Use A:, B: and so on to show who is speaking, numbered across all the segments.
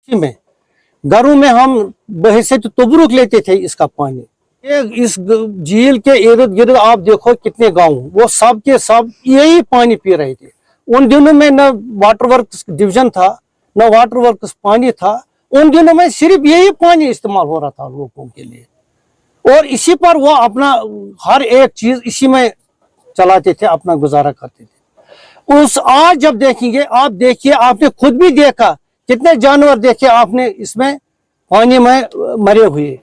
A: में घरों में हम बहैसियत तबरुक लेते थे इसका पानी। इस झील के इर्द गिर्द आप देखो कितने गांव, वो सब के सब यही पानी पी रहे थे। उन दिनों में न वाटर वर्क्स डिवीजन था, न वाटर वर्क्स पानी था। उन दिनों में सिर्फ यही पानी इस्तेमाल हो रहा था लोगों के लिए, और इसी पर वो अपना हर एक चीज इसी में चलाते थे, अपना गुजारा करते थे। उस आज जब देखेंगे, आप देखिए, आपने खुद भी देखा कितने जानवर देखे आपने इसमें पानी में मरे हुए।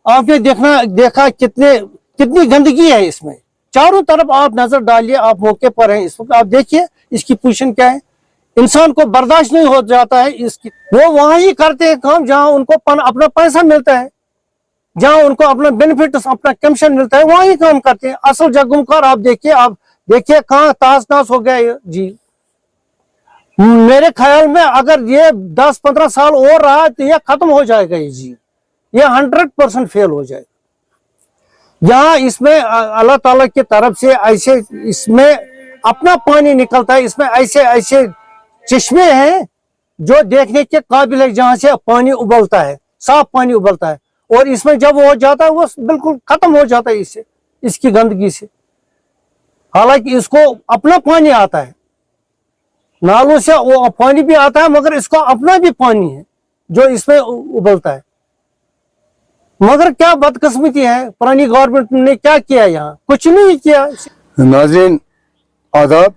A: आपने देखा कितनी गंदगी है इसमें। चारों तरफ आप नजर डालिए, आप मौके पर हैं इस वक्त, आप देखिए इसकी पोजीशन क्या है। इंसान को बर्दाश्त नहीं हो जाता है इसकी। वो वहां ही करते हैं काम जहां उनको अपना पैसा मिलता है, जहां उनको अपना बेनिफिट, अपना कमीशन मिलता है, वहां ही काम करते हैं। असल जगमकार आप देखिए कहाँ तास नास हो गया जी। मेरे ख्याल में अगर ये 10-15 साल और रहा तो ये खत्म हो जाएगा ये जी, ये 100% फेल हो जाएगा। यहाँ इसमें अल्लाह ताला की तरफ से ऐसे इसमें अपना पानी निकलता है, इसमें ऐसे ऐसे चश्मे हैं जो देखने के काबिल है, जहां से पानी उबलता है, साफ पानी उबलता है। और इसमें जब वो हो जाता है वो बिल्कुल खत्म हो जाता है इससे, इसकी गंदगी से। हालांकि इसको अपना पानी आता है, नालों से वो पानी भी आता है, मगर इसको अपना भी पानी है जो इसमें उबलता है। मगर क्या बदकिस्मती है, पुरानी गवर्नमेंट ने क्या किया, यहाँ कुछ नहीं किया।
B: नाज़रीन आदाब,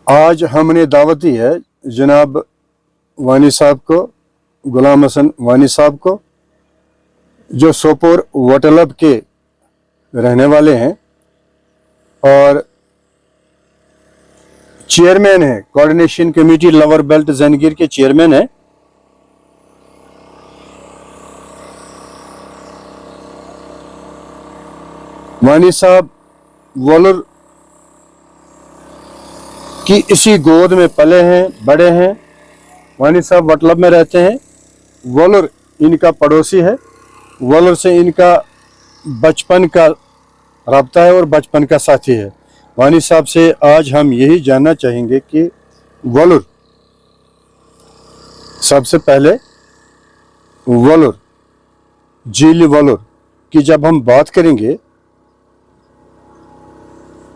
B: आज हमने दावत दी है जनाब वानी साहब को, गुलाम हसन वानी साहब को, जो सोपोर वटलब के रहने वाले हैं और चेयरमैन है, coordination committee lower belt Zaingir के चेयरमैन है। वानी साहब वॉलर की इसी गोद में पले हैं, बड़े हैं। वानी साहब वटलब में रहते हैं। वॉलर इनका पड़ोसी है, वॉलर से इनका बचपन का राब्ता है और बचपन का साथी है। वानी साहब से आज हम यही जानना चाहेंगे कि वॉलर, सबसे पहले वॉलर, झील वॉलर की जब हम बात करेंगे,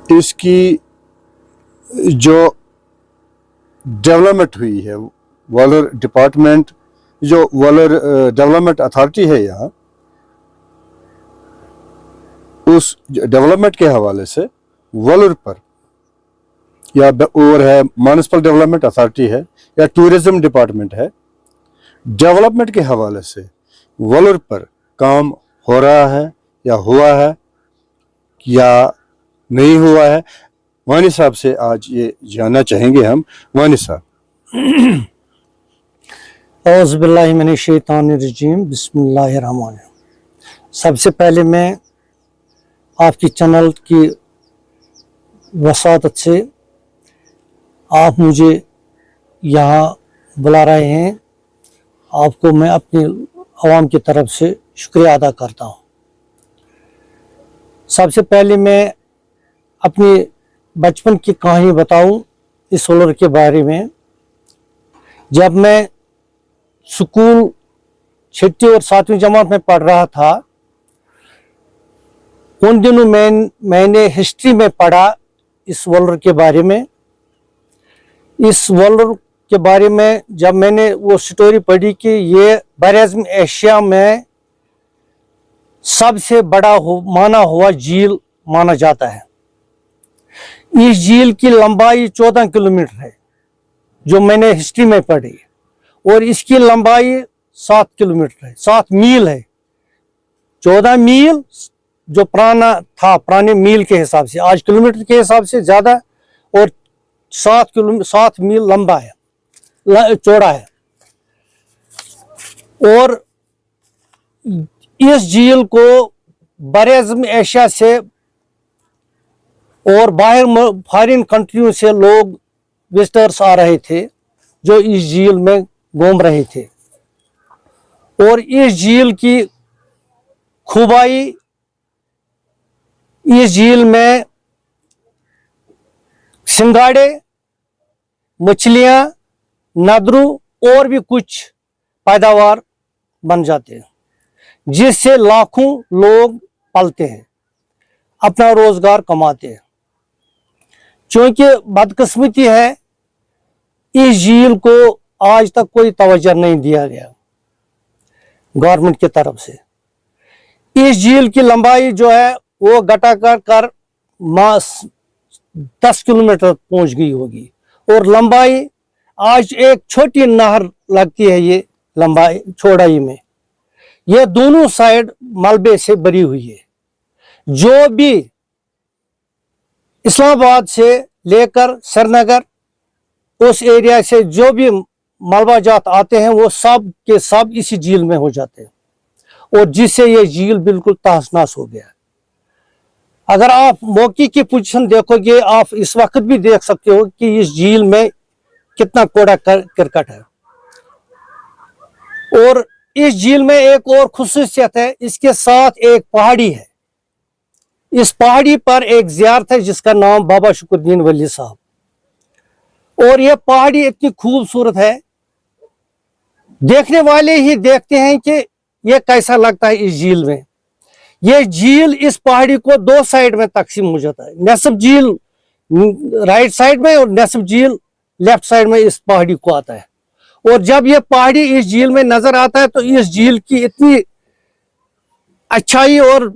B: इसकी जो डेवलपमेंट हुई है, वॉलर डिपार्टमेंट, जो वॉलर डेवलपमेंट अथॉरिटी है यहाँ, उस डेवलपमेंट के हवाले से वॉलर पर, या और है म्युनिसिपल डेवलपमेंट अथॉरिटी है या टूरिज्म डिपार्टमेंट है, डेवलपमेंट के हवाले से वॉलर पर काम हो रहा है या हुआ है या नहीं हुआ है। वानी साहब से आज ये जानना चाहेंगे हम। वानी साहब।
A: औज़ु बिल्लाहि मिनश शैतानिर रजीम, बिस्मिल्लाहिर रहमानिर रहीम। सबसे पहले मैं आपकी चैनल की वसातत से आप मुझे यहाँ बुला रहे हैं, आपको मैं अपनी आवाम की तरफ से शुक्रिया अदा करता हूँ। सबसे पहले मैं अपनी बचपन की कहानी बताऊं इस वॉलर के बारे में। जब मैं स्कूल 6वीं और 7वीं जमात में पढ़ रहा था, उन दिनों मैंने हिस्ट्री में पढ़ा इस वॉलर के बारे में। इस वॉलर के बारे में जब मैंने वो स्टोरी पढ़ी कि ये बरआज़म एशिया में सबसे बड़ा माना हुआ झील माना जाता है। इस झील की लंबाई 14 किलोमीटर है, जो मैंने हिस्ट्री में पढ़ी, और इसकी लंबाई 7 किलोमीटर है, 7 मील है। 14 मील जो पुराना था, पुराने मील के हिसाब से, आज किलोमीटर के हिसाब से ज्यादा, और 7 मील लंबा है, चौड़ा है। और इस झील को बरआज़म एशिया से और बाहर फॉरेन कंट्रियों से लोग विजिटर्स आ रहे थे, जो इस झील में घूम रहे थे। और इस झील की खूबाई, इस झील में सिंगाड़े, मछलियां, नदरू और भी कुछ पैदावार बन जाते हैं, जिससे लाखों लोग पलते हैं, अपना रोजगार कमाते हैं। क्योंकि बदकिस्मती है, इस झील को आज तक कोई तवज्जो नहीं दिया गया गवर्नमेंट की तरफ से। इस झील की लंबाई जो है वो घटा कर 10 किलोमीटर पहुंच गई होगी, और लंबाई आज एक छोटी नहर लगती है ये लंबाई चौड़ाई में। ये दोनों साइड मलबे से भरी हुई है। जो भी इस्लामाबाद से लेकर श्रीनगर उस एरिया से जो भी मलबा जात आते हैं वो सब के सब इसी झील में हो जाते हैं, और जिससे ये झील बिल्कुल तहस-नहस हो गया। अगर आप मौके की पोजीशन देखोगे, आप इस वक्त भी देख सकते हो कि इस झील में कितना कूड़ा करकट है। और इस झील में एक और खुसूसियत है, इसके साथ एक पहाड़ी है। इस पहाड़ी पर एक ज़ियारत है जिसका नाम बाबा शुक्रुद्दीन वली साहब, और ये पहाड़ी इतनी खूबसूरत है, देखने वाले ही देखते हैं कि ये कैसा लगता है इस झील में। ये झील इस पहाड़ी को दो साइड में तकसीम हो जाता है, नसब झील राइट साइड में और नसब झील लेफ्ट साइड में इस पहाड़ी को आता है। और जब ये पहाड़ी इस झील में नजर आता है तो इस झील की इतनी अच्छाई और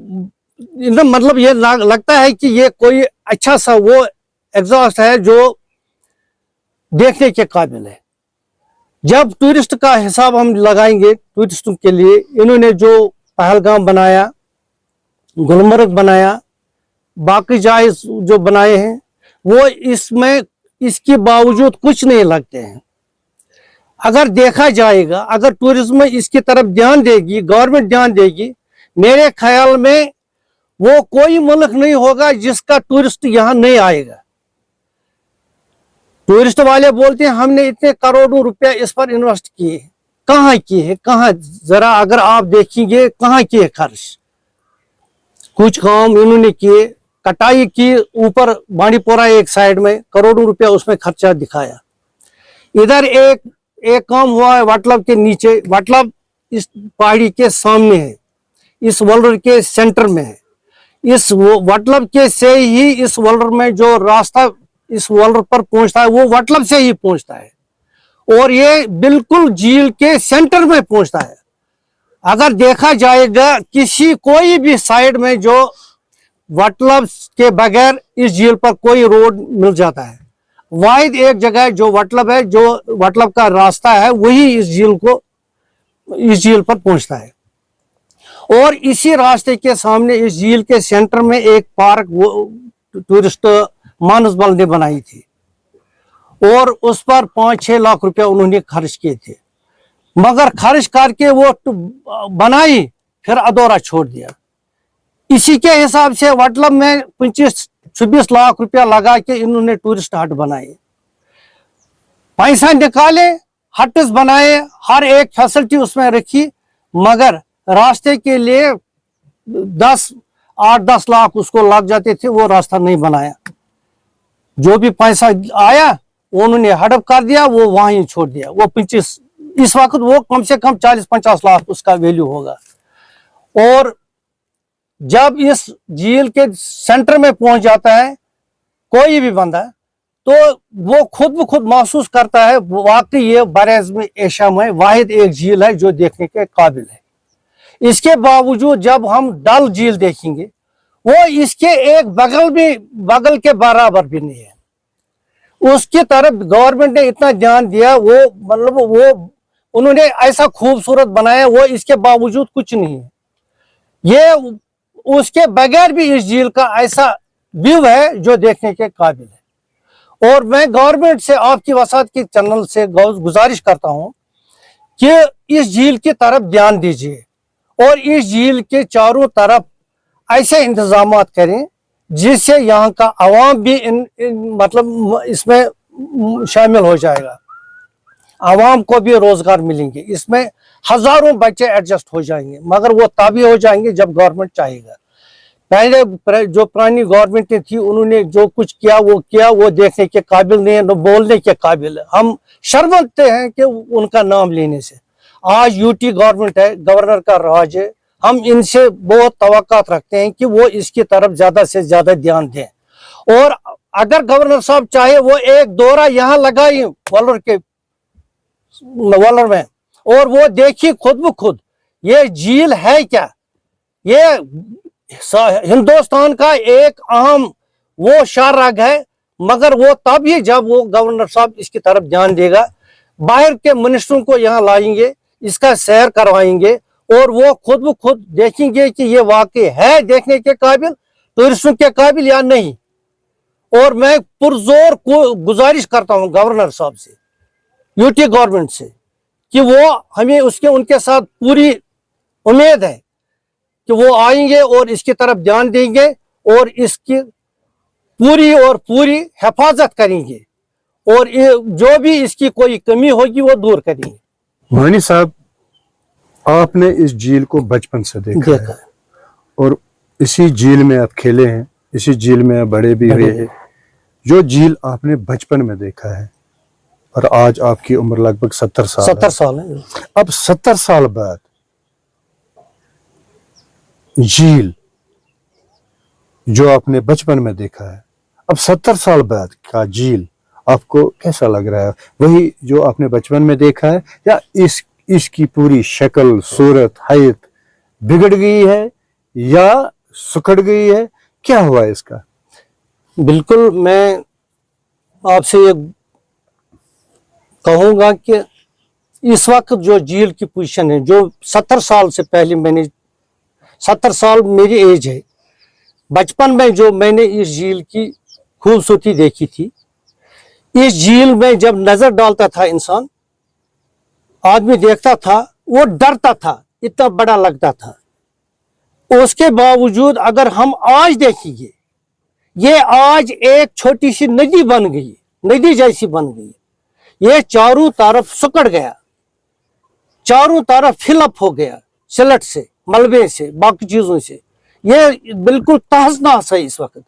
A: मतलब ये लगता है कि ये कोई अच्छा सा वो एग्जॉस्ट है जो देखने के काबिल है। जब टूरिस्ट का हिसाब हम लगाएंगे टूरिस्टों के लिए, इन्होंने जो पहलगाम बनाया, गुलमर्ग बनाया, बाकी जगह जो बनाए हैं, वो इसमें इसके बावजूद कुछ नहीं लगते हैं। अगर देखा जाएगा, अगर टूरिज्म इसकी तरफ ध्यान देगी, गवर्नमेंट ध्यान देगी, मेरे ख्याल में वो कोई मुल्क नहीं होगा जिसका टूरिस्ट यहाँ नहीं आएगा। टूरिस्ट वाले बोलते हैं हमने इतने करोड़ों रुपया इस पर इन्वेस्ट किए, कहाँ किए हैं, कहाँ? जरा अगर आप देखेंगे कहाँ किए खर्च। कुछ काम इन्होंने किए, कटाई की ऊपर बांडीपोरा एक साइड में करोड़ों रुपया उसमें खर्चा दिखाया। इधर एक काम हुआ है वटलब के नीचे, वटलब इस पहाड़ी के सामने है, इस वलर के सेंटर में है। इस वटलब के से ही इस वलर में जो रास्ता इस वलर पर पहुंचता है वो वटलब से ही पहुंचता है, और ये बिल्कुल झील के सेंटर में पहुंचता है। अगर देखा जाएगा किसी कोई भी साइड में जो वटलब के बगैर इस झील पर कोई रोड मिल जाता है, वाहिद एक जगह जो वटलब है, जो वटलब का रास्ता है, वही इस झील पर पहुंचता है। और इसी रास्ते के सामने इस झील के सेंटर में एक पार्क वो टूरिस्ट मानसबल ने बनाई थी, और उस पर 5-6 लाख रुपया उन्होंने खर्च किए थे, मगर खर्च करके वो बनाई फिर अधूरा छोड़ दिया। इसी के हिसाब से वटलब में 25-26 लाख रुपया लगा के इन्होंने टूरिस्ट हट बनाए, पैसा निकाले, हट्स बनाए, हर एक फैसिलिटी उसमें रखी, मगर रास्ते के लिए 8-10 लाख उसको लग जाते थे, वो रास्ता नहीं बनाया। जो भी पैसा आया उन्होंने हड़प कर दिया, वो वहीं छोड़ दिया। वो 25 इस वक्त वो कम से कम 40-50 लाख उसका वैल्यू होगा। और जब इस झील के सेंटर में पहुंच जाता है कोई भी बंदा, तो वो खुद ब खुद महसूस करता है वाकई ये बर-ए-आज़म एशिया में वाहिद एक झील है जो देखने के काबिल है। इसके बावजूद जब हम डल झील देखेंगे, वो इसके एक बगल के बराबर भी नहीं है। उसकी तरफ गवर्नमेंट ने इतना ध्यान दिया, वो मतलब वो उन्होंने ऐसा खूबसूरत बनाया, वो इसके बावजूद कुछ नहीं है। ये उसके बगैर भी इस झील का ऐसा व्यू है जो देखने के काबिल है। और मैं गवर्नमेंट से आपकी वसात के चैनल से गुजारिश करता हूं कि इस झील की तरफ ध्यान दीजिए, और इस झील के चारों तरफ ऐसे इंतजाम करें जिससे यहाँ का आवाम भी मतलब इसमें शामिल हो जाएगा। आवाम को भी रोजगार मिलेंगे, इसमें हजारों बच्चे एडजस्ट हो जाएंगे, मगर वो तभी हो जाएंगे जब गवर्नमेंट चाहेगा। पहले जो पुरानी गवर्नमेंटें थी उन्होंने जो कुछ किया वो देखने के काबिल नहीं है, न बोलने के काबिल है। हम शर्मते हैं कि उनका नाम लेने से। आज यूटी गवर्नमेंट है, गवर्नर का राज है, हम इनसे बहुत तवक्कुत रखते हैं कि वो इसकी तरफ ज्यादा से ज्यादा ध्यान दें। और अगर गवर्नर साहब चाहे वो एक दौरा यहाँ लगाए वॉलर में, और वो देखिए खुद ब खुद ये झील है क्या। ये हिंदुस्तान का एक अहम वो शाहराग है, मगर वो तब ही जब वो गवर्नर साहब इसकी तरफ ध्यान देगा। बाहर के मिनिस्टरों को यहाँ लाएंगे, इसका सैर करवाएंगे, और वो खुद ब खुद देखेंगे कि ये वाकई है देखने के काबिल, टूरिस्टों के काबिल या नहीं। और मैं पुरजोर को गुजारिश करता हूँ गवर्नर साहब से, यूटी गवर्नमेंट से, कि वो हमें उनके साथ पूरी उम्मीद है कि वो आएंगे और इसकी तरफ ध्यान देंगे और इसकी पूरी हिफाजत करेंगे, और जो भी इसकी कोई कमी होगी वो दूर करेंगे।
B: वानी साहब, आपने इस झील को बचपन से देखा है, और इसी झील में आप खेले हैं, इसी झील में आप बड़े भी हुए हैं। जो झील आपने बचपन में देखा है, और आज आपकी उम्र लगभग 70 साल
A: है।
B: अब 70 साल बाद झील जो आपने बचपन में देखा है, अब 70 साल बाद का झील आपको कैसा लग रहा है? वही जो आपने बचपन में देखा है, या इसकी पूरी शक्ल, सूरत, हाइट बिगड़ गई है या सुखड़ गई है? क्या हुआ इसका?
A: बिल्कुल, मैं आपसे ये कहूंगा कि इस वक्त जो झील की पोजीशन है, जो 70 साल से पहले 70 साल मेरी एज है, बचपन में जो मैंने इस झील की खूबसूरती देखी थी, इस झील में जब नजर डालता था इंसान, आदमी देखता था, वो डरता था, इतना बड़ा लगता था। उसके बावजूद अगर हम आज देखेंगे, ये आज एक छोटी सी नदी बन गई, नदी जैसी बन गई। ये चारों तरफ सुकड़ गया, चारों तरफ फिलअप हो गया, सिलट से, मलबे से, बाकी चीजों से। ये बिल्कुल तहस नहस है इस वक्त।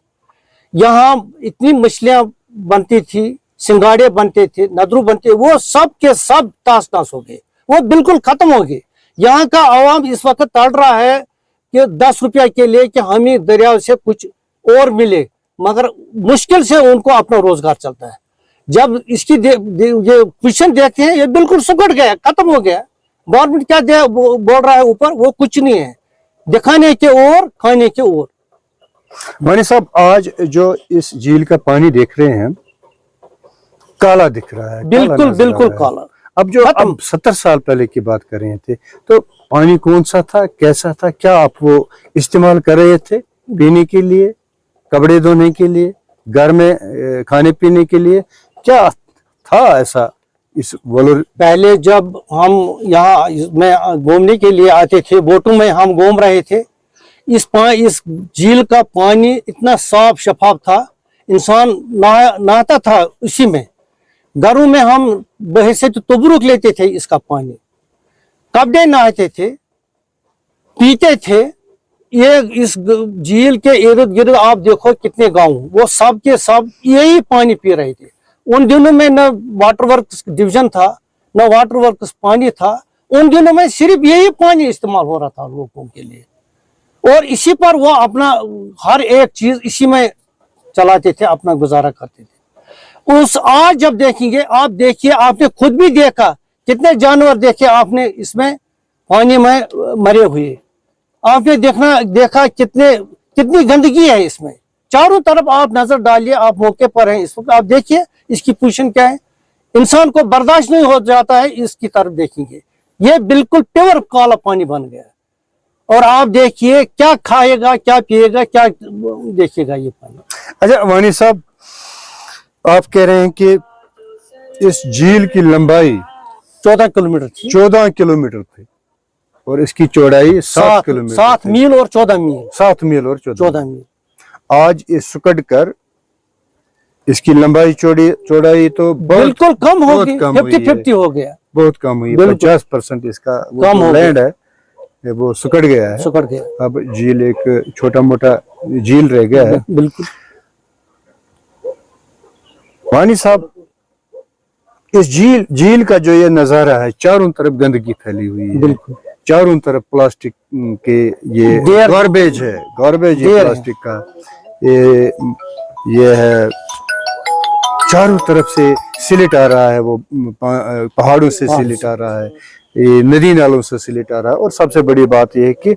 A: यहाँ इतनी मछलियां बनती थी, सिंगाड़े बनते थे, नदरू बनते, वो सब के सब तहस नहस हो गए, वो बिल्कुल खत्म हो गए। यहाँ का आवाम इस वक्त तड़ रहा है कि 10 रुपया के लिए कि हमें दरिया से कुछ और मिले, मगर मुश्किल से उनको अपना रोजगार चलता है। जब इसकी ये क्वेश्चन देखते हैं, ये बिल्कुल सुकड़ गया, खत्म हो गया। गवर्नमेंट क्या बोल रहा है ऊपर, वो कुछ नहीं है, दिखाने के और खाने के और।
B: वानी साहब, आज जो इस झील का पानी देख रहे हैं, काला दिख रहा है,
A: बिल्कुल बिल्कुल काला।
B: अब जो हम 70 साल पहले की बात कर रहे थे, तो पानी कौन सा था, कैसा था? क्या आप वो इस्तेमाल कर रहे थे पीने के लिए, कपड़े धोने के लिए, घर में खाने पीने के लिए? क्या था ऐसा इस वॉलर?
A: पहले जब हम यहाँ में घूमने के लिए आते थे, बोटों में हम घूम रहे थे, इस झील का पानी इतना साफ शफाफ था, इंसान नहाता था उसी में। घरों में हम बहसे तो तुबरुक लेते थे इसका पानी, कपड़े नहाते थे, पीते थे। ये इस झील के इर्द गिर्द आप देखो कितने गांव, वो सब के सब यही पानी पी रहे थे। उन दिनों में न वाटर वर्क्स डिवीजन था, न वाटर वर्क्स पानी था। उन दिनों में सिर्फ यही पानी इस्तेमाल हो रहा था लोगों के लिए, और इसी पर वो अपना हर एक चीज इसी में चलाते थे, अपना गुजारा करते थे। उस आज जब देखेंगे, आप देखिए, आपने खुद भी देखा कितने जानवर देखे आपने इसमें पानी में मरे हुए। आपने देखा कितनी गंदगी है इसमें। चारों तरफ आप नजर डालिए, आप मौके पर हैं इस वक्त, आप देखिए इसकी पोजीशन क्या है। इंसान को बर्दाश्त नहीं हो जाता है, इसकी तरफ देखेंगे, ये बिल्कुल प्योर काला पानी बन गया। और आप देखिए क्या खाएगा, क्या पिएगा, क्या देखिएगा ये पानी।
B: अच्छा वानी साहब, आप कह रहे हैं कि इस झील की लंबाई
A: 14 किलोमीटर थी।
B: 14 किलोमीटर थी, और इसकी चौड़ाई 7 किलोमीटर,
A: 7 मील और 14 मील।
B: 7 मील और 14
A: मील।
B: आज ये सुकड़ कर इसकी लंबाई चौड़ाई तो
A: बिल्कुल कम हो गई, 50-50 हो गया,
B: बहुत कम हुई। 50% इसका वो लैंड है वो सुकड़ गया है,
A: सुकड़ गया।
B: अब झील एक छोटा मोटा झील रह गया है।
A: बिल्कुल।
B: वानी साहब, इस झील का जो ये नजारा है, चारों तरफ गंदगी फैली हुई है,
A: बिल्कुल
B: चारों तरफ प्लास्टिक के ये गार्बेज है प्लास्टिक का, ये है, चारों तरफ से सिलिट आ रहा है, वो पहाड़ों से सिलिट आ रहा है, ये नदी नालों से सिलिट आ रहा है। और सबसे बड़ी बात यह है कि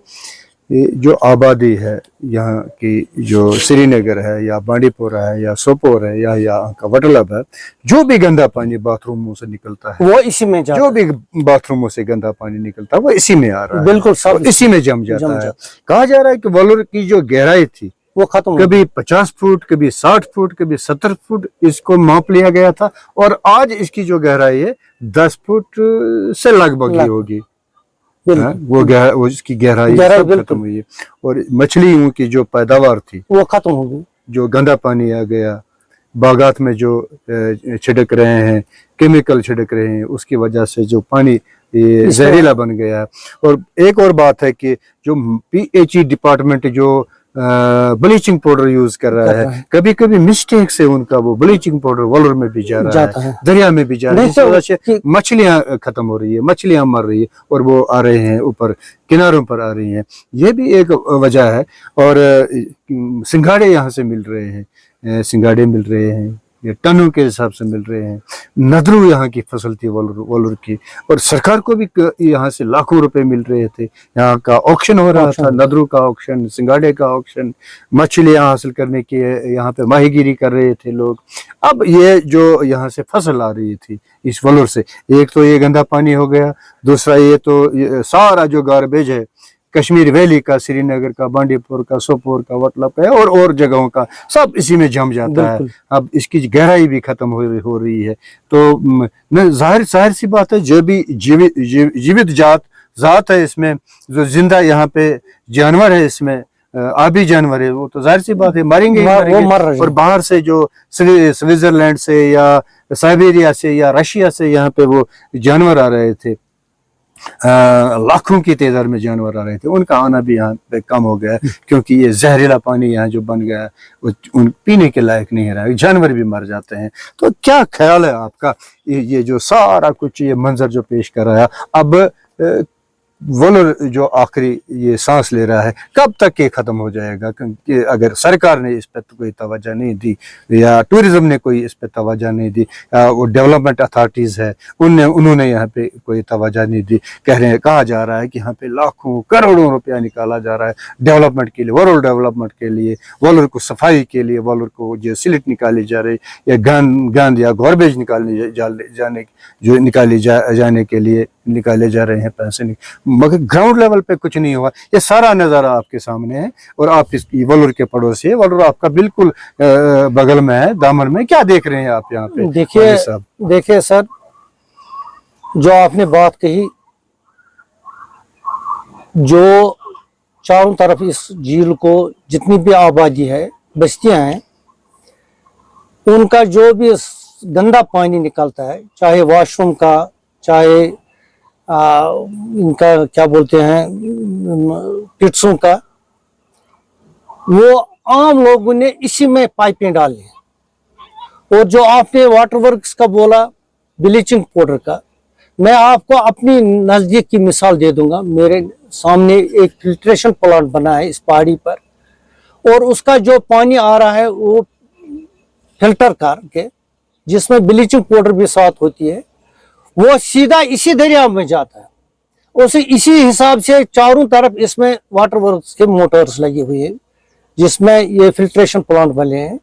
B: जो आबादी है यहाँ की, जो श्रीनगर है या बांडीपोरा है या सोपोर है या यहाँ का वटलब है, जो भी गंदा पानी बाथरूमों से निकलता है
A: वो इसी में जाता
B: जो भी बाथरूमों से गंदा पानी निकलता है वो इसी में आ रहा है,
A: बिल्कुल सब
B: और इसी में जम जाता है। कहा जा रहा है कि वॉल्वर की जो गहराई थी
A: वो खत्म,
B: कभी 50 फुट, कभी 60 फुट, कभी 70 फुट इसको माप लिया गया था, और आज इसकी जो गहराई है 10 फुट से लगभग ही होगी। वो इसकी गहराई सब खत्म हुई है, और मछलियों की जो पैदावार थी
A: वो खत्म हो गई।
B: जो गंदा पानी आ गया, बागात में जो छिड़क रहे हैं, केमिकल छिड़क रहे हैं, उसकी वजह से जो पानी ये जहरीला बन गया है। और एक और बात है कि जो PHE डिपार्टमेंट जो ब्लीचिंग पाउडर यूज कर रहा है, कभी कभी मिस्टेक से उनका वो ब्लीचिंग पाउडर वॉल्वर में भी जा रहा है, दरिया में भी जा रहा है, जिस वजह से मछलियां खत्म हो रही है, मछलियां मर रही है, और वो आ रहे हैं ऊपर किनारों पर आ रही हैं। ये भी एक वजह है। और सिंघाड़े यहाँ से मिल रहे हैं, सिंघाड़े मिल रहे हैं, ये टनों के हिसाब से मिल रहे हैं। नदरू यहाँ की फसल थी वॉल्वर की, और सरकार को भी यहाँ से लाखों रुपए मिल रहे थे। यहाँ का ऑक्शन हो रहा था, नदरू का ऑक्शन, सिंगाड़े का ऑक्शन, मछलियाँ हासिल करने की यहाँ पे माहीगिरी कर रहे थे लोग। अब ये जो यहाँ से फसल आ रही थी इस वॉल्वर से, एक तो ये गंदा पानी हो गया, दूसरा ये तो सारा जो गार्बेज है कश्मीर वैली का, श्रीनगर का, बांडीपुर का, सोपोर का, वटलब का और जगहों का, सब इसी में जम जाता है। अब इसकी गहराई भी खत्म हो रही है। तो जाहिर सी बात है, जो भी जीवित जात है इसमें, जो जिंदा यहाँ पे जानवर है इसमें, आबी जानवर है, वो तो जाहिर सी बात है मरेंगे, और बाहर से जो स्विट्जरलैंड से या साइबेरिया से या रशिया से यहाँ पे वो जानवर आ रहे थे, लाखों की तादाद में जानवर आ रहे थे, उनका आना भी यहाँ पे कम हो गया है, क्योंकि ये जहरीला पानी यहाँ जो बन गया है वो पीने के लायक नहीं रहा है, जानवर भी मर जाते हैं। तो क्या ख्याल है आपका, ये जो सारा कुछ ये मंजर जो पेश कर रहा है, अब वॉल्वर जो आखिरी ये सांस ले रहा है, कब तक ये खत्म हो जाएगा? क्योंकि अगर सरकार ने इस पर कोई तवज्जो नहीं दी, या टूरिज्म ने कोई इस पर तवज्जो नहीं दी, वो डेवलपमेंट अथॉरिटीज है उन्होंने यहाँ पे कोई तवज्जो नहीं दी, कहा जा रहा है कि यहाँ पे लाखों करोड़ों रुपया निकाला जा रहा है डेवलपमेंट के लिए, वॉल्वर डेवलपमेंट के लिए, वॉल्वर को सफाई के लिए, वॉल्वर को जो सिलिट निकाली जा रही, या गंद या गार्बेज जाने के लिए निकाले जा रहे हैं पैसे, मगर ग्राउंड लेवल पे कुछ नहीं हुआ। ये सारा नज़ारा आपके सामने है, और आप इस वॉल्वर के पड़ोसी है, वॉल्वर आपका बिल्कुल बगल में है, दामन में। क्या देख रहे हैं आप यहाँ पे?
A: देखिए सर, जो आपने बात कही, जो चारों तरफ इस झील को जितनी भी आबादी है, बस्तियां हैं, उनका जो भी गंदा पानी निकलता है, चाहे वॉशरूम का, चाहे इनका क्या बोलते हैं पिट्सों का, वो आम लोगों ने इसी में पाइपें डाली। और जो आपने वाटर वर्क्स का बोला, ब्लीचिंग पाउडर का, मैं आपको अपनी नजदीक की मिसाल दे दूंगा। मेरे सामने एक फिल्ट्रेशन प्लांट बना है इस पहाड़ी पर, और उसका जो पानी आ रहा है वो फिल्टर करके, जिसमें ब्लीचिंग पाउडर भी साथ होती है, वो सीधा इसी दरिया में जाता है। उसी इसी हिसाब से चारों तरफ इसमें वाटर वर्क्स के मोटर्स लगी हुई है, जिसमें ये फिल्ट्रेशन प्लांट बने हैं।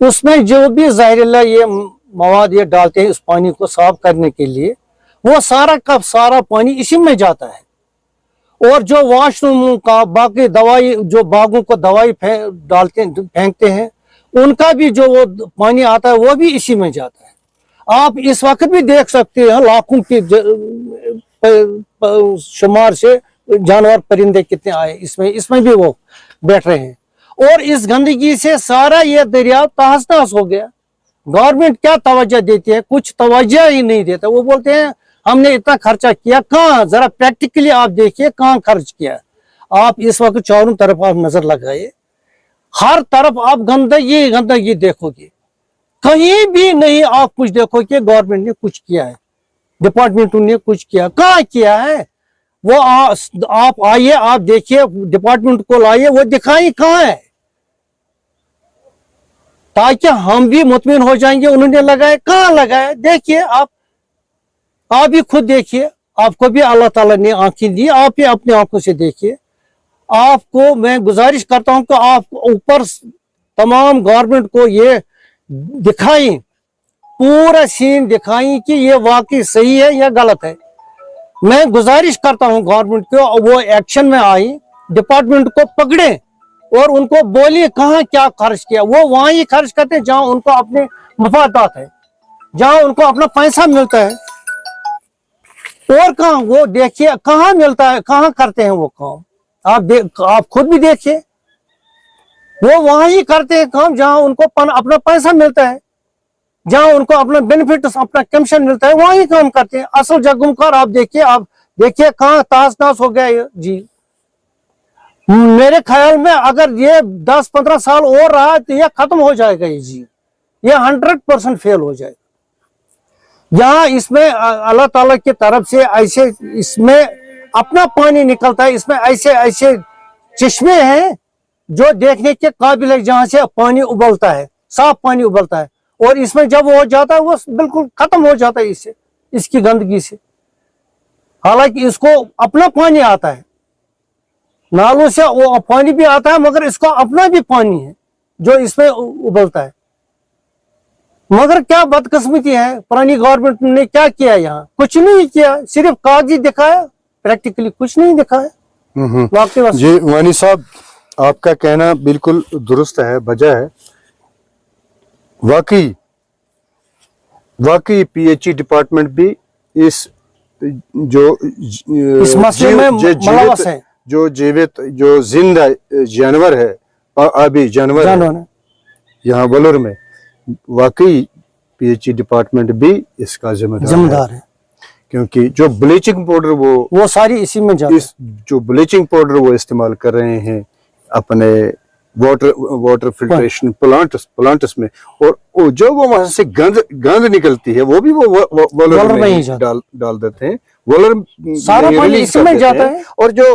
A: उसमें जो भी जहरीला ये मवाद ये डालते हैं उस पानी को साफ करने के लिए, वो सारा का सारा पानी इसी में जाता है। और जो वॉशरूम का बाकी दवाई, जो बागों को दवाई फेंकते हैं, उनका भी जो वो पानी आता है वो भी इसी में जाता है। आप इस वक्त भी देख सकते हैं लाखों की शुमार से जानवर परिंदे कितने आए इसमें भी वो बैठ रहे हैं। और इस गंदगी से सारा ये दरिया तहस नहस हो गया। गवर्नमेंट क्या तवज्जो देती है? कुछ तवज्जो ही नहीं देता। वो बोलते हैं हमने इतना खर्चा किया, कहाँ? जरा प्रैक्टिकली आप देखिए कहाँ खर्च किया। आप इस वक्त चारों तरफ आप नजर लगाइए, हर तरफ आप गंदगी देखोगे। कहीं भी नहीं आप कुछ देखो कि गवर्नमेंट ने कुछ किया है, डिपार्टमेंटों ने कुछ किया, कहाँ किया है वो? आप आइए, आप देखिए, डिपार्टमेंट को लाइए, वो दिखाई कहाँ है, ताकि हम भी मुतमिन हो जाएंगे। उन्होंने लगाया, कहाँ लगाया? देखिए, आप भी खुद देखिए, आपको भी अल्लाह ताला ने आंखें दी, आप भी अपनी आंखों से देखिए। आपको मैं गुजारिश करता हूं कि आप ऊपर तमाम गवर्नमेंट को ये दिखाई, पूरा सीन दिखाई कि ये वाकई सही है या गलत है। मैं गुजारिश करता हूं गवर्नमेंट को, वो एक्शन में आई, डिपार्टमेंट को पकड़े और उनको बोलिए कहाँ क्या खर्च किया। वो वहां ही खर्च करते हैं जहां उनको अपने मफादात है, जहां उनको अपना पैसा मिलता है, और कहाँ वो देखिए कहाँ मिलता है, कहाँ करते हैं वो काम। आप खुद भी देखिए, वो वहां ही करते हैं काम जहां उनको अपना पैसा मिलता है, जहां उनको अपना बेनिफिट, अपना कमीशन मिलता है, वहां ही काम करते हैं। असल जगमकार आप देखिए कहाँ तास नास हो गया ये जी। मेरे ख्याल में अगर ये 10-15 साल और रहा तो ये खत्म हो जाएगा ये जी, ये 100% फेल हो जाएगा। यहाँ इसमें अल्लाह ताला की तरफ से ऐसे इसमें अपना पानी निकलता है, इसमें ऐसे ऐसे चश्मे हैं जो देखने के काबिल है, जहां से पानी उबलता है, साफ पानी उबलता है, और इसमें जब हो जाता है वो बिल्कुल खत्म हो जाता है इससे, इसकी गंदगी से। हालांकि इसको अपना पानी आता है, नालों से वो पानी भी आता है, मगर इसको अपना भी पानी है जो इसमें उबलता है। मगर क्या बदकिस्मती है, पुरानी गवर्नमेंट ने क्या किया? यहाँ कुछ नहीं किया, सिर्फ कागजी दिखाया, प्रैक्टिकली कुछ नहीं दिखाया।
B: जी वानी साहब, आपका कहना बिल्कुल दुरुस्त है, वजह है। वाकई पीएचई डिपार्टमेंट भी इस
A: मसले में मुलव्वस है।
B: जो जीवित, जो जिंदा जानवर है, आबी जानवर है यहाँ वलोर में, वाकई पीएचई डिपार्टमेंट भी इसका जिम्मेदार है। क्योंकि जो ब्लीचिंग पाउडर वो सारी इसी में जाती है। जो ब्लीचिंग पाउडर वो इस्तेमाल कर रहे हैं अपने वाटर फिल्ट्रेशन प्लांट्स में, और जो वो वहां से गंद निकलती है वो भी वो वॉलर में डाल देते हैं। वॉलर
A: सारा पानी इसी में जाता है।
B: और जो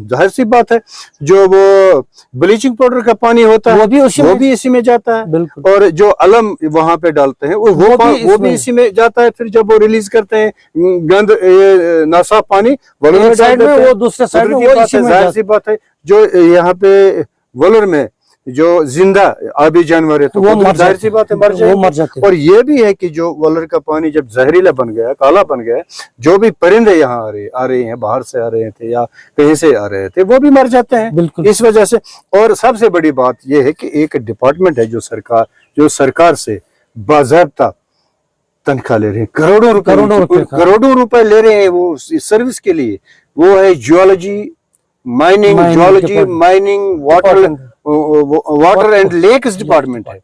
B: जाहिर सी बात है, जो वो ब्लीचिंग पाउडर का पानी होता है वो भी इसी में जाता है। और जो अलम वहां पे डालते हैं वो भी इसी में जाता है। फिर जब वो रिलीज करते हैं गंद, नासाफ पानी, वॉलर साइड में, वो दूसरे साइड में, वो जाहिर सी बात है। जो यहाँ पे वॉलर में जो जिंदा आबी जानवर है तो वो जाहिर सी बात है मर जाते। और ये भी है कि जो वॉलर का पानी जब जहरीला बन गया, काला बन गया, जो भी परिंदे यहाँ आ रहे हैं, बाहर से आ रहे थे या कहीं से आ रहे थे, वो भी मर जाते हैं इस वजह से। और सबसे बड़ी बात यह है कि एक डिपार्टमेंट है जो सरकार से बाज़ाब्ता तनख्वाह ले रहे हैं, करोड़ों रुपए ले रहे हैं वो इस सर्विस के लिए। वो है geology, mining, water and lakes department है।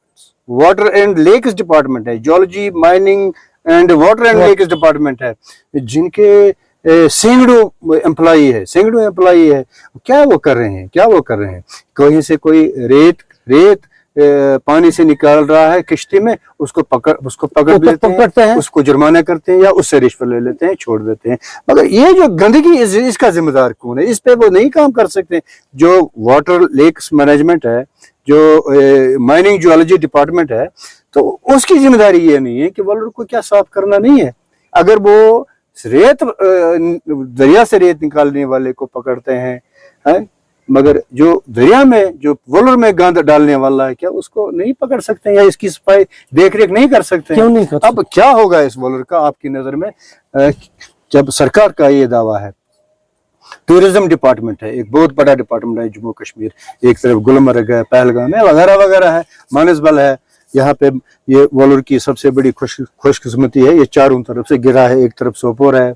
B: वाटर एंड लेक्स डिपार्टमेंट है, geology, mining and water and lakes department है, जिनके सैकड़ों एम्प्लॉई है। क्या वो कर रहे हैं? कहीं से कोई रेत पानी से निकाल रहा है किश्ती में, उसको पकड़ लेते हैं, उसको जुर्माना करते हैं या उससे रिश्वत ले लेते हैं, छोड़ देते हैं। मगर ये जो गंदगी इसका जिम्मेदार कौन है? इस पे वो नहीं काम कर सकते। जो वाटर लेक्स मैनेजमेंट है, जो माइनिंग जियोलॉजी डिपार्टमेंट है, तो उसकी जिम्मेदारी ये नहीं है कि वॉलर को क्या साफ करना नहीं है। अगर वो रेत दरिया से रेत निकालने वाले को पकड़ते हैं, मगर जो दरिया में, जो वॉलर में गंद डालने वाला है, क्या उसको नहीं पकड़ सकते या इसकी सफाई देख रेख नहीं कर सकते?
A: क्यों नहीं कर सकते?
B: अब क्या होगा इस वॉलर का आपकी नजर में? जब सरकार का ये दावा है, टूरिज्म डिपार्टमेंट है, एक बहुत बड़ा डिपार्टमेंट है जम्मू कश्मीर, एक तरफ गुलमर्ग है, पहलगाम है, वगैरह है, मानसबल है, यहाँ पे ये वॉलर की सबसे बड़ी खुशकिस्मती है, ये चारों तरफ से गिरा है। एक तरफ सोपोर है,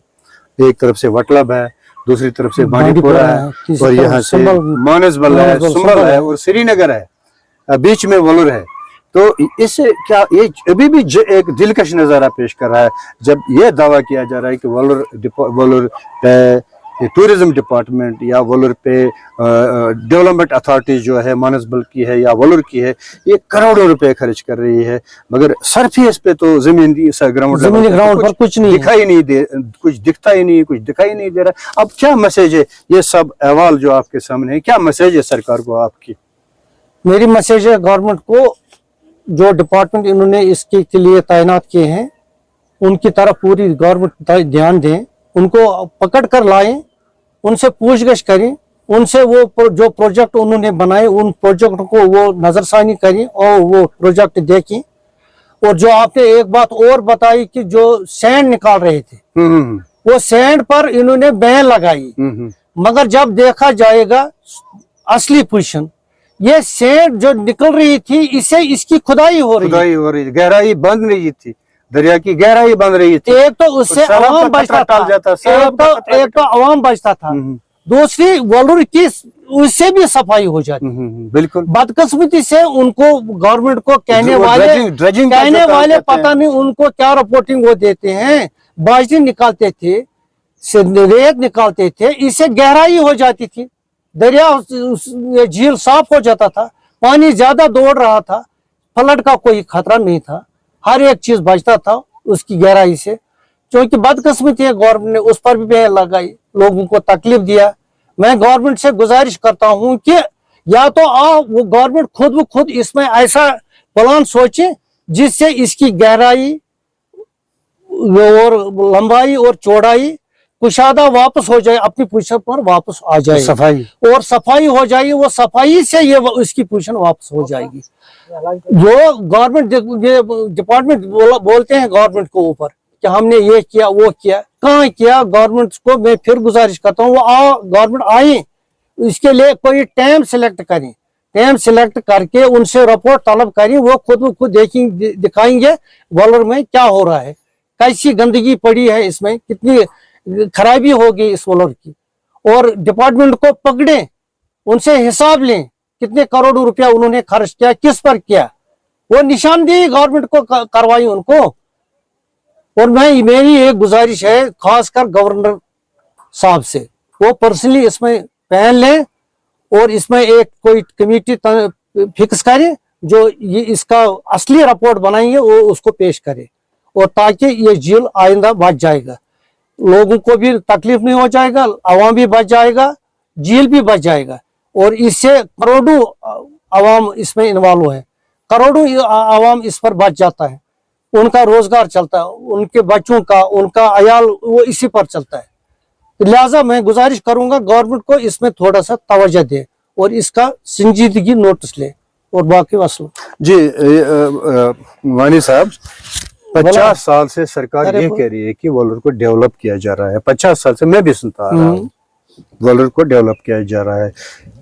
B: एक तरफ से वटलब है, दूसरी तरफ से बांडीपुरा है, और यहाँ से मानसबल है, संभल है और श्रीनगर है, बीच में वॉलर है। तो इससे क्या ये अभी भी एक दिलकश नजारा पेश कर रहा है, जब ये दावा किया जा रहा है कि वॉलर ये टूरिज्म डिपार्टमेंट या वोलर पे डेवलपमेंट अथॉरिटी जो है मानसबल की है या वोलर की है, ये करोड़ों रुपए खर्च कर रही है, मगर सरफेस पे तो जमीनी ग्राउंड पर कुछ नहीं दिखाई नहीं दे, कुछ दिखता ही नहीं, कुछ दिखाई नहीं दे रहा। अब क्या मैसेज है, ये सब अहवाल जो आपके सामने है, क्या मैसेज है सरकार को आपकी?
A: मेरी मैसेज है गवर्नमेंट को, जो डिपार्टमेंट इन्होंने इसके लिए तैनात किए हैं उनकी तरफ पूरी गवर्नमेंट ध्यान दें, उनको पकड़ कर लाएं, उनसे पूछगछ करें, उनसे वो जो प्रोजेक्ट उन्होंने बनाए उन प्रोजेक्ट को वो नजरसानी करें और वो प्रोजेक्ट देखें। और जो आपने एक बात और बताई कि जो सैंड निकाल रहे थे, वो सैंड पर इन्होंने बैन लगाई, मगर जब देखा जाएगा असली पोजीशन, ये सैंड जो निकल रही थी इससे इसकी खुदाई हो रही,
B: गहराई बंद रही थी, दरिया की गहराई बन रही थी।
A: एक तो उससे आवाम बचता था, एक तो आवाम बचता था, दूसरी वोलर की उससे भी सफाई हो जाती।
B: बिल्कुल
A: बदकिस्मती से उनको गवर्नमेंट को कहने वाले पता नहीं उनको क्या रिपोर्टिंग वो देते हैं, बाजरी निकालते थे, रेत निकालते थे, इससे गहराई हो जाती थी, दरिया झील साफ हो जाता था, पानी ज्यादा दौड़ रहा था, फ्लड का कोई खतरा नहीं था, हर एक चीज बचता था उसकी गहराई से। क्योंकि बदकिस्मती है गवर्नमेंट ने उस पर भी बैन लगाई, लोगों को तकलीफ दिया। मैं गवर्नमेंट से गुजारिश करता हूं कि या तो वो गवर्नमेंट खुद ब खुद इसमें ऐसा प्लान सोचे जिससे इसकी गहराई और लंबाई और चौड़ाई कुशादा वापस हो जाए, अपनी पोजीशन पर वापस आ जाए, सफाई हो जाएगी, वो सफाई से ये उसकी पोजीशन वापस हो जाएगी। जो गवर्नमेंट डिपार्टमेंट बोलते हैं गवर्नमेंट को ऊपर कि हमने ये किया वो किया, कहाँ किया? गवर्नमेंट को मैं फिर गुजारिश करता हूँ वो गवर्नमेंट आए, इसके लिए कोई टाइम सिलेक्ट करें, टाइम सिलेक्ट करके उनसे रिपोर्ट तलब करें, वो खुद देखेंगे, दिखाएंगे वोलर में क्या हो रहा है, कैसी गंदगी पड़ी है, इसमें कितनी खराबी होगी इस वोलर की, और डिपार्टमेंट को पकड़े, उनसे हिसाब लें कितने करोड़ रुपया उन्होंने खर्च किया, किस पर किया, वो निशानदेही गवर्नमेंट को करवाई उनको। और मेरी एक गुजारिश है खासकर गवर्नर साहब से, वो पर्सनली इसमें पहल लें और इसमें एक कोई कमेटी फिक्स करें जो ये इसका असली रिपोर्ट बनाएंगे वो उसको पेश करे, और ताकि ये झील आइंदा बच जाएगा, लोगों को भी तकलीफ नहीं हो जाएगा, आवाम भी बच जाएगा, झील भी बच जाएगा, और इससे करोड़ों आवाम इसमें इन्वॉल्व है, करोड़ों आवाम इस पर बच जाता है, उनका रोजगार चलता है, उनके बच्चों का, उनका अयाल वो इसी पर चलता है। लिहाजा मैं गुजारिश करूंगा गवर्नमेंट को इसमें थोड़ा सा तवज्जो दे और इसका संजीदगी नोटिस ले, और बाकी मसला
B: जी। वानी साहब, 50 साल से सरकार ये कह रही है कि वोलर को डेवलप किया जा रहा है, 50 साल से मैं भी सुनता आ रहा हूँ वोलर को डेवलप किया जा रहा है,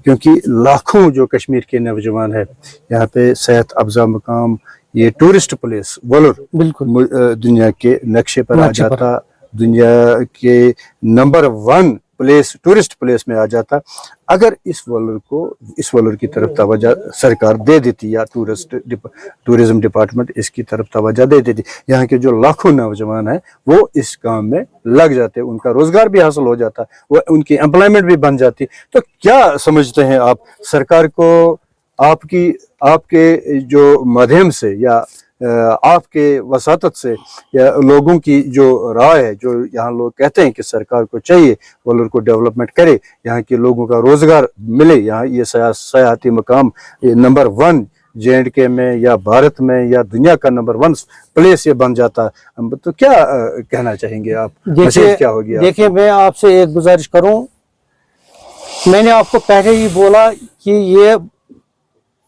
B: क्योंकि लाखों जो कश्मीर के नौजवान है यहाँ पे सेहत अफजा मकाम, ये टूरिस्ट प्लेस वोलर
A: बिल्कुल
B: दुनिया के नक्शे पर आ जाता, दुनिया के नंबर 1 प्लेस टूरिस्ट प्लेस में आ जाता, अगर इस वोलर की तरफ तवज्जो सरकार दे देती या टूरिज्म डिपार्टमेंट इसकी तरफ तवज्जो दे देती, यहाँ के जो लाखों नौजवान हैं वो इस काम में लग जाते, उनका रोजगार भी हासिल हो जाता, वो उनकी एम्प्लॉयमेंट भी बन जाती। तो क्या समझते हैं आप, सरकार को आपके जो माध्यम से या आपके वसातत से या लोगों की जो राय है, जो यहाँ लोग कहते हैं कि सरकार को चाहिए वोलर को डेवलपमेंट करे, यहाँ के लोगों का रोजगार मिले, यहाँ ये सयाहती मकाम नंबर 1 J&K में या भारत में या दुनिया का नंबर 1 प्लेस ये बन जाता, तो क्या कहना चाहेंगे आप? क्या होगी?
A: देखिए, मैं आपसे एक गुजारिश करूं, मैंने आपको पहले ही बोला कि ये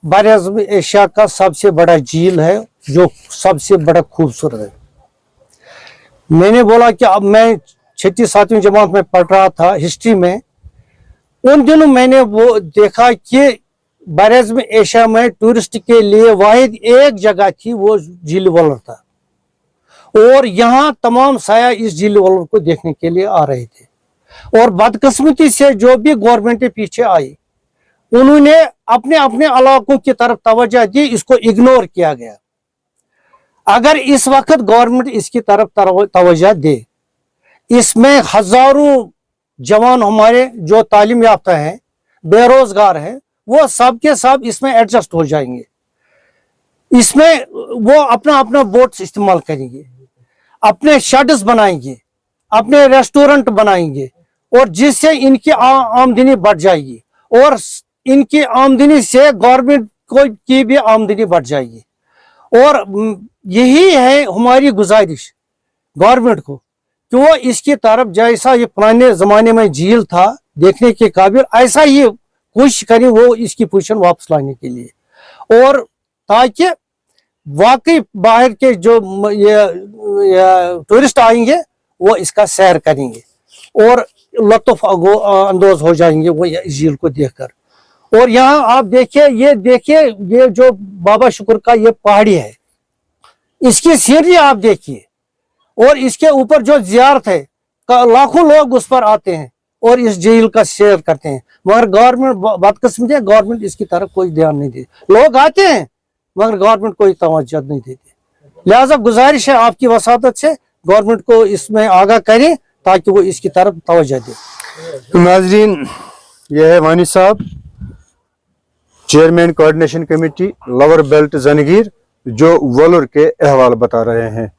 A: बर-ए-आज़म एशिया का सबसे बड़ा झील है जो सबसे बड़ा खूबसूरत है। मैंने बोला कि अब मैं 6वीं-7वीं जमात में पढ़ रहा था हिस्ट्री में, उन दिनों मैंने वो देखा कि बर-ए-आज़म एशिया में टूरिस्ट के लिए वाहिद एक जगह थी, वो झील वोलर था, और यहाँ तमाम साया इस झील वोलर को देखने के लिए आ रहे थे। और बदकिस्मती से जो भी गवर्नमेंट पीछे आई उन्होंने अपने अपने इलाकों की तरफ तवज्जो दी, इसको इग्नोर किया गया। अगर इस वक्त गवर्नमेंट इसकी तरफ तवज्जो दे, इसमें हजारों जवान हमारे जो तालीम याफ्ता हैं, बेरोजगार हैं, वो सब के सब इसमें एडजस्ट हो जाएंगे। इसमें वो अपना अपना बोट्स इस्तेमाल करेंगे, अपने शेड्स बनाएंगे, अपने रेस्टोरेंट बनाएंगे, और जिससे इनकी आमदनी बढ़ जाएगी, और इनकी आमदनी से गवर्नमेंट को की भी आमदनी बढ़ जाएगी। और यही है हमारी गुजारिश गवर्नमेंट को कि वो इसकी तरफ, जैसा ये पुराने जमाने में झील था देखने के काबिल, ऐसा ही कोशिश करें वो इसकी पोजीशन वापस लाने के लिए, और ताकि वाकई बाहर के जो ये टूरिस्ट आएंगे वो इसका सैर करेंगे और लुत्फ अंदोज हो जाएंगे वो झील को देखकर। और यहाँ आप देखिए, ये जो बाबा शुक्र का ये पहाड़ी है, इसकी सीनरी आप देखिए, और इसके ऊपर जो जियारत है, लाखों लोग उस पर आते हैं और इस झील का सैर करते हैं, मगर गवर्नमेंट बदकिस्मती है, गवर्नमेंट इसकी तरफ कोई ध्यान नहीं देती। लोग आते हैं मगर गवर्नमेंट कोई तवज्जो नहीं देती। लिहाजा गुजारिश है आपकी वसादत से गवर्नमेंट को इसमें आगाह करें ताकि वो इसकी तरफ तवज्जो दे।
B: तो नाजरीन, यह है वानी साहब, chairman coordination committee lower belt Jangir, जो वोलर के अहवाल बता रहे हैं।